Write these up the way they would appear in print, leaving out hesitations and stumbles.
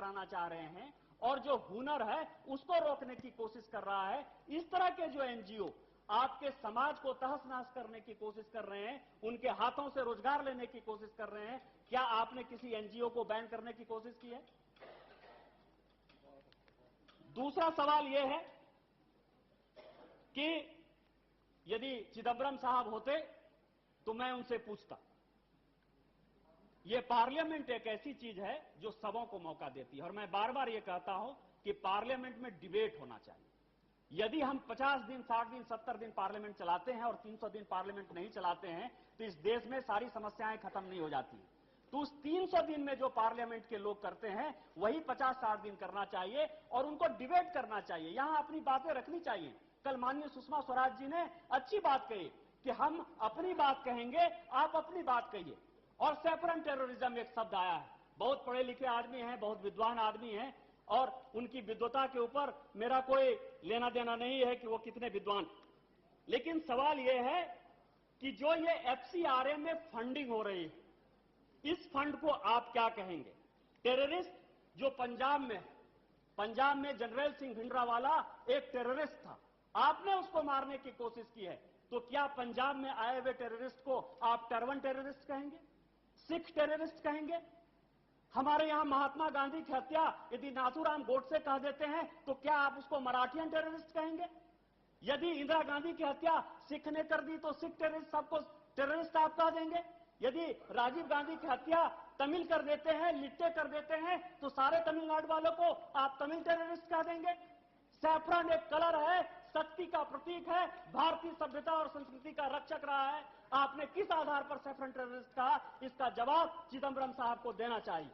कराना चाह रहे हैं और जो हुनर है उसको रोकने की कोशिश कर रहा है। इस तरह के जो एनजीओ आपके समाज को तहस नहस करने की कोशिश कर रहे हैं, उनके हाथों से रोजगार लेने की कोशिश कर रहे हैं, क्या आपने किसी एनजीओ को बैन करने की कोशिश की है? दूसरा सवाल यह है कि यदि चिदंबरम साहब होते तो मैं उनसे पूछता। यह पार्लियामेंट एक ऐसी चीज है जो सबों को मौका देती है और मैं बार बार यह कहता हूं कि पार्लियामेंट में डिबेट होना चाहिए। यदि हम 50 दिन, 60 दिन, 70 दिन पार्लियामेंट चलाते हैं और 300 दिन पार्लियामेंट नहीं चलाते हैं तो इस देश में सारी समस्याएं खत्म नहीं हो जाती। तो उस 300 दिन में जो पार्लियामेंट के लोग करते हैं वही 50-60 दिन करना चाहिए और उनको डिबेट करना चाहिए, यहां अपनी बातें रखनी चाहिए। कल माननीय सुषमा स्वराज जी ने अच्छी बात कही कि हम अपनी बात कहेंगे, आप अपनी बात कहिए। और सैफरन टेररिज्म एक शब्द आया है, बहुत पढ़े लिखे आदमी हैं, बहुत विद्वान आदमी हैं और उनकी विद्वता के ऊपर मेरा कोई लेना देना नहीं है कि वो कितने विद्वान, लेकिन सवाल यह है कि जो ये एफसीआरए में फंडिंग हो रही है, इस फंड को आप क्या कहेंगे? टेररिस्ट जो पंजाब में जनरल सिंह भिंडरावाला एक टेररिस्ट था, आपने उसको मारने की कोशिश की है, तो क्या पंजाब में आए हुए टेररिस्ट को आप टर्बन टेररिस्ट कहेंगे, सिख टेररिस्ट कहेंगे? हमारे यहां महात्मा गांधी की हत्या यदि नाथूराम गोडसे कह देते हैं तो क्या आप उसको मराठियन टेररिस्ट कहेंगे? यदि इंदिरा गांधी की हत्या सिख ने कर दी तो सिख टेररिस्ट सबको टेररिस्ट आप कह देंगे? यदि राजीव गांधी की हत्या तमिल कर देते हैं, लिट्टे कर देते हैं तो सारे तमिलनाडु वालों को आप तमिल टेररिस्ट कह देंगे? सैफरन एक कलर है, शक्ति का प्रतीक है, भारतीय सभ्यता और संस्कृति का रक्षक रहा है। आपने किस आधार पर सैफरन टेररिस्ट कहा, इसका जवाब चिदंबरम साहब को देना चाहिए।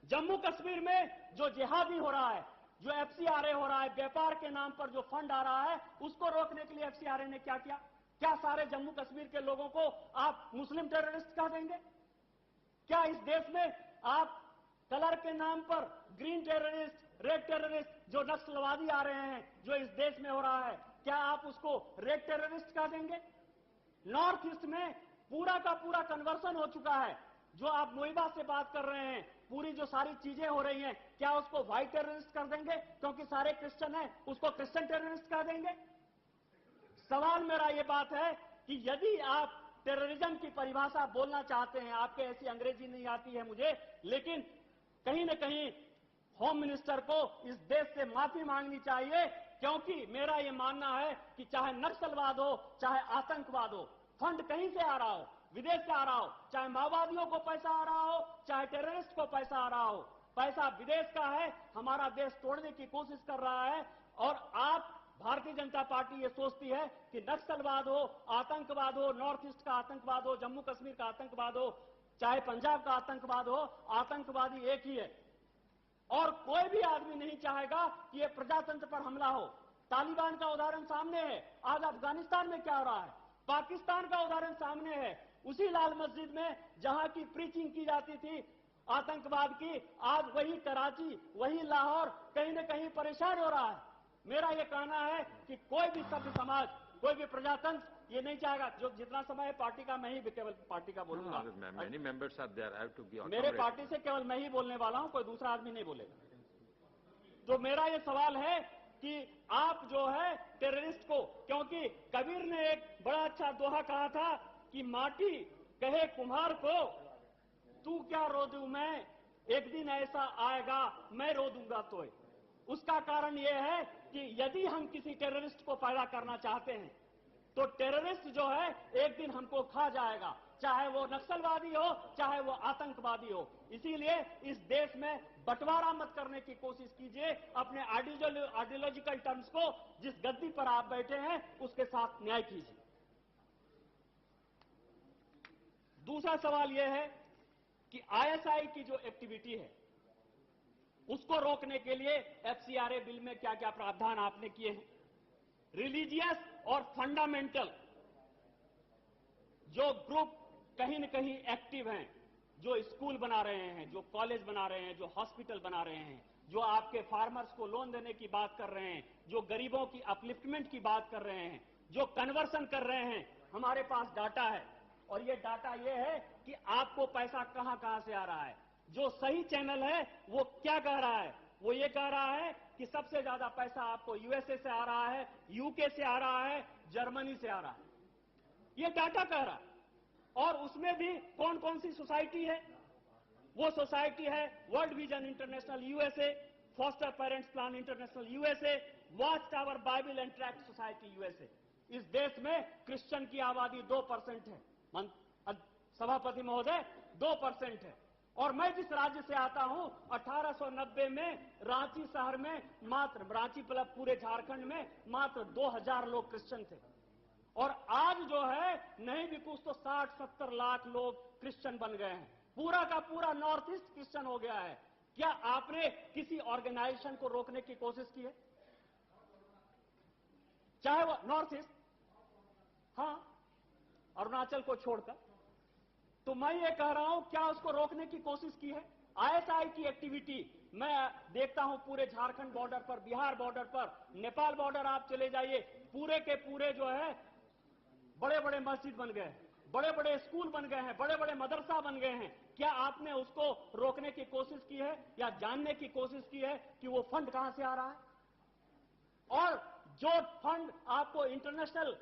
जम्मू कश्मीर में जो जिहादी हो रहा है, जो एफसीआरए हो रहा है, व्यापार के नाम पर जो फंड आ रहा है, उसको रोकने के लिए एफसीआरए ने क्या किया? क्या सारे जम्मू कश्मीर के लोगों को आप मुस्लिम टेररिस्ट कह देंगे? क्या इस देश में आप कलर के नाम पर ग्रीन टेररिस्ट, रेड टेररिस्ट, जो नक्सलवादी आ रहे हैं जो इस देश में हो रहा है, क्या आप उसको रेड टेररिस्ट कह देंगे? नॉर्थ ईस्ट में पूरा का पूरा कन्वर्सन हो चुका है। जो आप नोएडा से बात कर रहे हैं, पूरी जो सारी चीजें हो रही हैं, क्या उसको व्हाइट टेररिस्ट कर देंगे क्योंकि सारे क्रिश्चियन हैं, उसको क्रिश्चियन टेररिस्ट कह देंगे? सवाल मेरा यह बात है कि यदि आप टेररिज्म की परिभाषा बोलना चाहते हैं, आपके ऐसी अंग्रेजी नहीं आती है मुझे, लेकिन कहीं न कहीं होम मिनिस्टर को इस देश से माफी मांगनी चाहिए, क्योंकि मेरा यह मानना है कि चाहे नक्सलवाद हो, चाहे आतंकवाद हो, फंड कहीं से आ रहा हो, विदेश से आ रहा हो, चाहे माओवादियों को पैसा आ रहा हो, चाहे टेररिस्ट को पैसा आ रहा हो, पैसा विदेश का है, हमारा देश तोड़ने की कोशिश कर रहा है। और आप भारतीय जनता पार्टी ये सोचती है कि नक्सलवाद हो, आतंकवाद हो, नॉर्थ ईस्ट का आतंकवाद हो, जम्मू कश्मीर का आतंकवाद हो, चाहे पंजाब का आतंकवाद हो, आतंकवादी एक ही है और कोई भी आदमी नहीं चाहेगा कि यह प्रजातंत्र पर हमला हो। तालिबान का उदाहरण सामने है, आज अफगानिस्तान में क्या हो रहा है, पाकिस्तान का उदाहरण सामने है, उसी लाल मस्जिद में जहां की प्रीचिंग की जाती थी आतंकवाद की, आज वही कराची, वही लाहौर कहीं न कहीं परेशान हो रहा है। मेरा यह कहना है कि कोई भी सभ्य समाज, कोई भी प्रजातंत्र ये नहीं चाहेगा। जो जितना समय है पार्टी का, मैं ही केवल पार्टी का बोलूंगा। Many members are there. I have to be मेरे पार्टी से केवल मैं ही बोलने वाला हूं, कोई दूसरा आदमी नहीं बोलेगा। तो मेरा यह सवाल है कि आप जो है टेररिस्ट को, क्योंकि कबीर ने एक बड़ा अच्छा दोहा कहा था कि माटी कहे कुम्हार को, तू क्या रो दूं मैं, एक दिन ऐसा आएगा मैं रो दूंगा तोय। उसका कारण यह है कि यदि हम किसी टेररिस्ट को पैदा करना चाहते हैं तो टेररिस्ट जो है एक दिन हमको खा जाएगा, चाहे वो नक्सलवादी हो, चाहे वो आतंकवादी हो। इसीलिए इस देश में बंटवारा मत करने की कोशिश कीजिए, अपने आइडियोलॉजिकल टर्म्स को, जिस गद्दी पर आप बैठे हैं उसके साथ न्याय कीजिए। दूसरा सवाल यह है कि आईएसआई की जो एक्टिविटी है उसको रोकने के लिए एफसीआरए बिल में क्या क्या प्रावधान आपने किए हैं। रिलीजियस और फंडामेंटल जो ग्रुप कहीं न कहीं एक्टिव हैं, जो स्कूल बना रहे हैं, जो कॉलेज बना रहे हैं, जो हॉस्पिटल बना रहे हैं, जो आपके फार्मर्स को लोन देने की बात कर रहे हैं, जो गरीबों की अपलिफ्टमेंट की बात कर रहे हैं, जो कन्वर्सन कर रहे हैं, हमारे पास डाटा है और ये डाटा ये है कि आपको पैसा कहां कहां से आ रहा है। जो सही चैनल है वो क्या कह रहा है? वो ये कह रहा है कि सबसे ज्यादा पैसा आपको यूएसए से आ रहा है, यूके से आ रहा है, जर्मनी से आ रहा है। ये डाटा कह रहा है। और उसमें भी कौन कौन सी सोसाइटी है? वो सोसाइटी है world vision international USA, foster parents plan international USA, watch tower Bible and tract society USA. इस देश में क्रिश्चियन की आबादी 2% है। सभापति महोदय, 2% है। और मैं जिस राज्य से आता हूं, 1890 में रांची शहर में मात्र, रांची मतलब पूरे झारखंड में मात्र 2000 लोग क्रिश्चियन थे। और आज जो है नहीं भी कुछ तो 60-70 लाख लोग क्रिश्चियन बन गए हैं। पूरा का पूरा नॉर्थ ईस्ट क्रिश्चियन हो गया है। क्या आपने किसी ऑर्गेनाइजेशन को रोकने की कोशिश की है? चाहे वो नॉर्थ ईस्ट, हां, अरुणाचल को छोड़कर। तो मैं ये कह रहा हूं, क्या उसको रोकने की कोशिश की है? आईएसआई की एक्टिविटी मैं देखता हूं पूरे झारखंड बॉर्डर पर, बिहार बॉर्डर पर, नेपाल बॉर्डर आप चले जाइए, पूरे के पूरे जो है बड़े बड़े मस्जिद बन गए हैं, बड़े बड़े स्कूल बन गए हैं, बड़े बड़े मदरसा बन गए हैं। क्या आपने उसको रोकने की कोशिश की है या जानने की कोशिश की है कि वो फंड कहां से आ रहा है? और जो फंड आपको इंटरनेशनल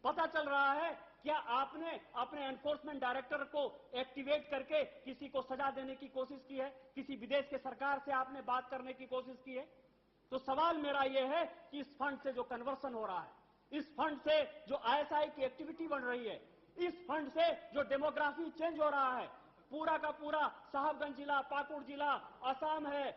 पता चल रहा है, क्या आपने अपने एनफोर्समेंट डायरेक्टर को एक्टिवेट करके किसी को सजा देने की कोशिश की है? किसी विदेश के सरकार से आपने बात करने की कोशिश की है? तो सवाल मेरा यह है कि इस फंड से जो कन्वर्सन हो रहा है, इस फंड से जो आईएसआई की एक्टिविटी बढ़ रही है, इस फंड से जो डेमोग्राफी चेंज हो रहा है, पूरा का पूरा साहबगंज जिला, पाकुड़ जिला, असम है,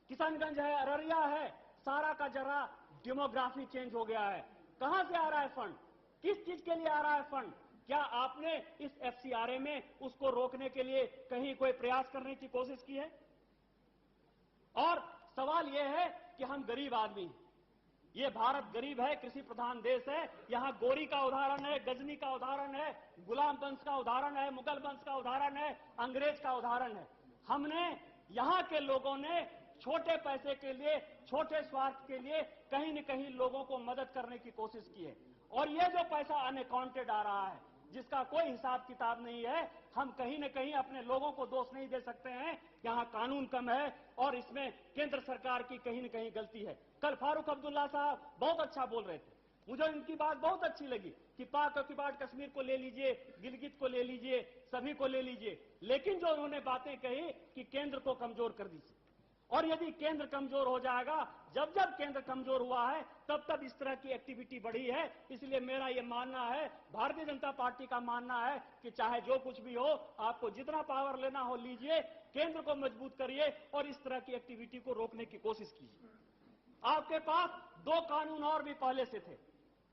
किशनगंज है, अररिया है, सारा का जरा डेमोग्राफी चेंज हो गया है। कहां से आ रहा है फंड? किस चीज के लिए आ रहा है फंड? क्या आपने इस एफसीआरए में उसको रोकने के लिए कहीं कोई प्रयास करने की कोशिश की है? और सवाल यह है कि हम गरीब आदमी हैं। ये भारत गरीब है, कृषि प्रधान देश है। यहां गोरी का उदाहरण है, गजनी का उदाहरण है, गुलाम वंश का उदाहरण है, मुगल वंश का उदाहरण है, अंग्रेज का उदाहरण है। हमने, यहां के लोगों ने छोटे पैसे के लिए, छोटे स्वार्थ के लिए कहीं न कहीं लोगों को मदद करने की कोशिश की है। और ये जो पैसा अनअकाउंटेड आ रहा है, जिसका कोई हिसाब किताब नहीं है, हम कहीं न कहीं अपने लोगों को दोष नहीं दे सकते हैं। यहां कानून कम है और इसमें केंद्र सरकार की कहीं न कहीं गलती है। कल फारूक अब्दुल्ला साहब बहुत अच्छा बोल रहे थे, मुझे उनकी बात बहुत अच्छी लगी कि पाक ऑक्युपाइड कश्मीर को ले लीजिए, गिलगित को ले लीजिए, सभी को ले लीजिए। लेकिन जो उन्होंने बातें कही कि केंद्र को कमजोर कर दीजिए, और यदि केंद्र कमजोर हो जाएगा, जब जब केंद्र कमजोर हुआ है तब तब इस तरह की एक्टिविटी बढ़ी है। इसलिए मेरा यह मानना है, भारतीय जनता पार्टी का मानना है कि चाहे जो कुछ भी हो, आपको जितना पावर लेना हो लीजिए, केंद्र को मजबूत करिए और इस तरह की एक्टिविटी को रोकने की कोशिश कीजिए। आपके पास 2 कानून और भी पहले से थे।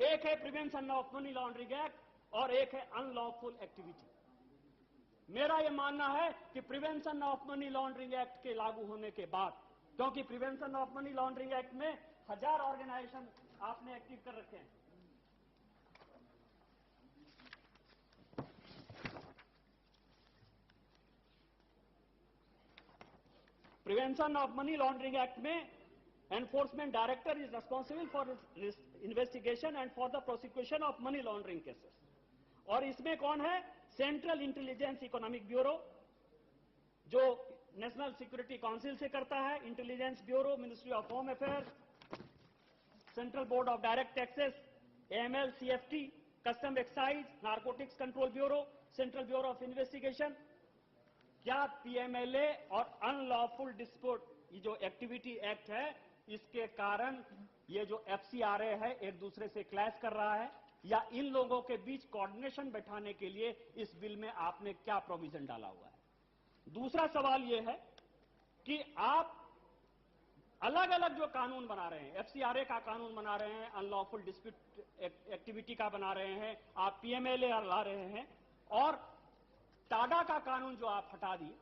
एक है prevention of money laundering act और एक है अनलॉफुल एक्टिविटी। मेरा यह मानना है कि prevention of money laundering act के लागू होने के बाद, क्योंकि prevention of money laundering act में 1000 ऑर्गेनाइजेशन आपने एक्टिव कर रखे हैं। Prevention of money laundering act में enforcement director is responsible for investigation and for the prosecution of money laundering cases. और इसमें कौन है? सेंट्रल इंटेलिजेंस इकोनॉमिक ब्यूरो, जो नेशनल सिक्योरिटी काउंसिल से करता है, intelligence bureau, ministry of home affairs, central board of direct taxes, AML, CFT, custom excise, narcotics control bureau, central bureau of investigation. क्या PMLA और अनलॉफुल डिस्प्यूट, ये जो activity act है, इसके कारण ये जो एफसीआरए है एक दूसरे से क्लैश कर रहा है, या इन लोगों के बीच कोऑर्डिनेशन बैठाने के लिए इस बिल में आपने क्या प्रोविजन डाला हुआ है? दूसरा सवाल यह है कि आप अलग अलग जो कानून बना रहे हैं, एफसीआरए का कानून बना रहे हैं, अनलॉफुल डिस्प्यूट एक्टिविटी का बना रहे हैं, आप पीएमएलए ला रहे हैं, और टाडा का कानून जो आप हटा दिए,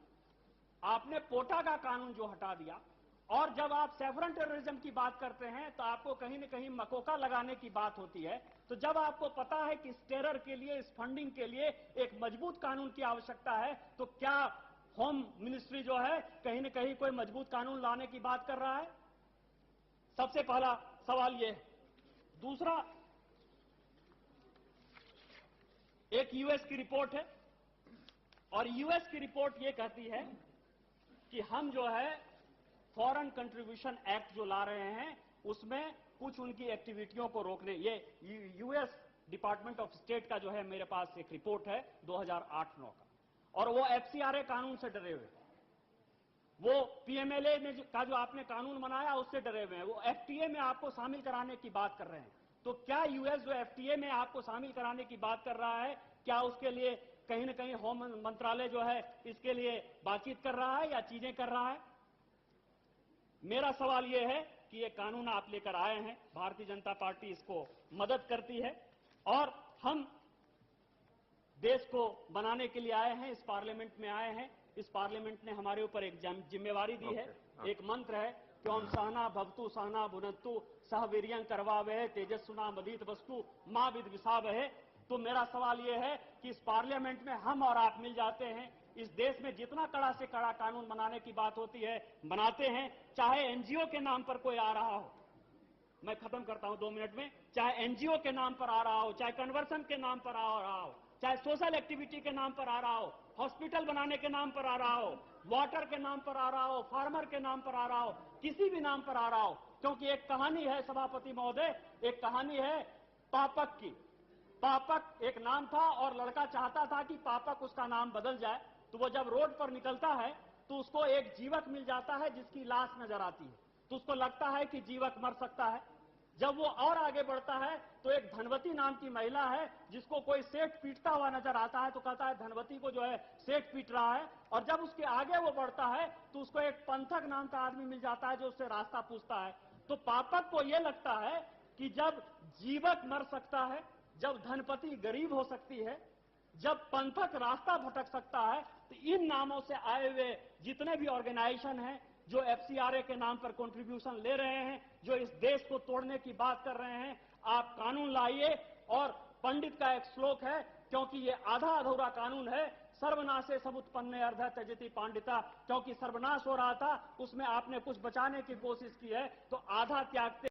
आपने पोटा का कानून जो हटा दिया, और जब आप सैफरन टेररिज्म की बात करते हैं तो आपको कहीं न कहीं मकोका लगाने की बात होती है। तो जब आपको पता है कि इस टेरर के लिए, इस फंडिंग के लिए एक मजबूत कानून की आवश्यकता है, तो क्या होम मिनिस्ट्री जो है कहीं न कहीं कोई मजबूत कानून लाने की बात कर रहा है? सबसे पहला सवाल यह है। दूसरा, एक यूएस की रिपोर्ट है और यूएस की रिपोर्ट ये कहती है कि हम जो है फॉरेन कंट्रीब्यूशन एक्ट जो ला रहे हैं उसमें कुछ उनकी एक्टिविटियों को रोकने, ये यूएस डिपार्टमेंट ऑफ स्टेट का जो है मेरे पास एक रिपोर्ट है 2008-9 का, और वो एफसीआरए कानून से डरे हुए, वो पीएमएलए में का जो आपने कानून बनाया उससे डरे हुए हैं, वो एफटीए में आपको शामिल कराने की बात कर रहे हैं। तो क्या यूएस जो एफटीए में आपको शामिल कराने की बात कर रहा है, क्या उसके लिए कहीं ना कहीं होम मंत्रालय जो है इसके लिए बातचीत कर रहा है या चीजें कर रहा है? मेरा सवाल यह है कि ये कानून आप लेकर आए हैं, भारतीय जनता पार्टी इसको मदद करती है और हम देश को बनाने के लिए आए हैं, इस पार्लियामेंट में आए हैं। इस पार्लियामेंट ने हमारे ऊपर एक जिम्मेवारी दी है, एक मंत्र है कि ओम सहना भवतु सहना भुनक्तु सह वीर्यं करवावहै तेजस्विना मदीत वस्तु मां विद्विषावहै। तो मेरा सवाल यह है कि इस पार्लियामेंट में हम और आप मिल जाते हैं, इस देश में जितना कड़ा से कड़ा कानून बनाने की बात होती है बनाते हैं, चाहे एनजीओ के नाम पर कोई आ रहा हो, मैं खत्म करता हूं 2 मिनट में, चाहे एनजीओ के नाम पर आ रहा हो, चाहे कन्वर्सन के नाम पर आ रहा हो, चाहे सोशल एक्टिविटी के नाम पर आ रहा हो, हॉस्पिटल बनाने के नाम पर आ रहा हो, वाटर के नाम पर आ रहा हो, फार्मर के नाम पर आ रहा हो, किसी भी नाम पर आ रहा हो, क्योंकि एक कहानी है सभापति महोदय, एक कहानी है पापक की। पापक एक नाम था और लड़का चाहता था कि पापक उसका नाम बदल जाए, तो वो जब रोड पर निकलता है तो उसको एक जीवक मिल जाता है जिसकी लाश नजर आती है, तो उसको लगता है कि जीवक मर सकता है। जब वो और आगे बढ़ता है तो एक धनवती नाम की महिला है जिसको कोई सेठ पीटता हुआ नजर आता है, तो कहता है धनवती को जो है सेठ पीट रहा है। और जब उसके आगे वो बढ़ता है तो उसको एक पंथक नाम का आदमी मिल जाता है जो उससे रास्ता पूछता है। तो पापक को यह लगता है कि जब जीवक मर सकता है, जब धनपति गरीब हो सकती है, जब पंथक रास्ता भटक सकता है, तो इन नामों से आए हुए जितने भी ऑर्गेनाइजेशन हैं जो एफसीआरए के नाम पर कंट्रीब्यूशन ले रहे हैं, जो इस देश को तोड़ने की बात कर रहे हैं, आप कानून लाइए। और पंडित का एक श्लोक है, क्योंकि ये आधा अधूरा कानून है, सर्वनाशे समुत्पन्ने अर्ध त्यजति पांडिता, क्योंकि सर्वनाश हो रहा था उसमें आपने कुछ बचाने की कोशिश की है, तो आधा त्यागते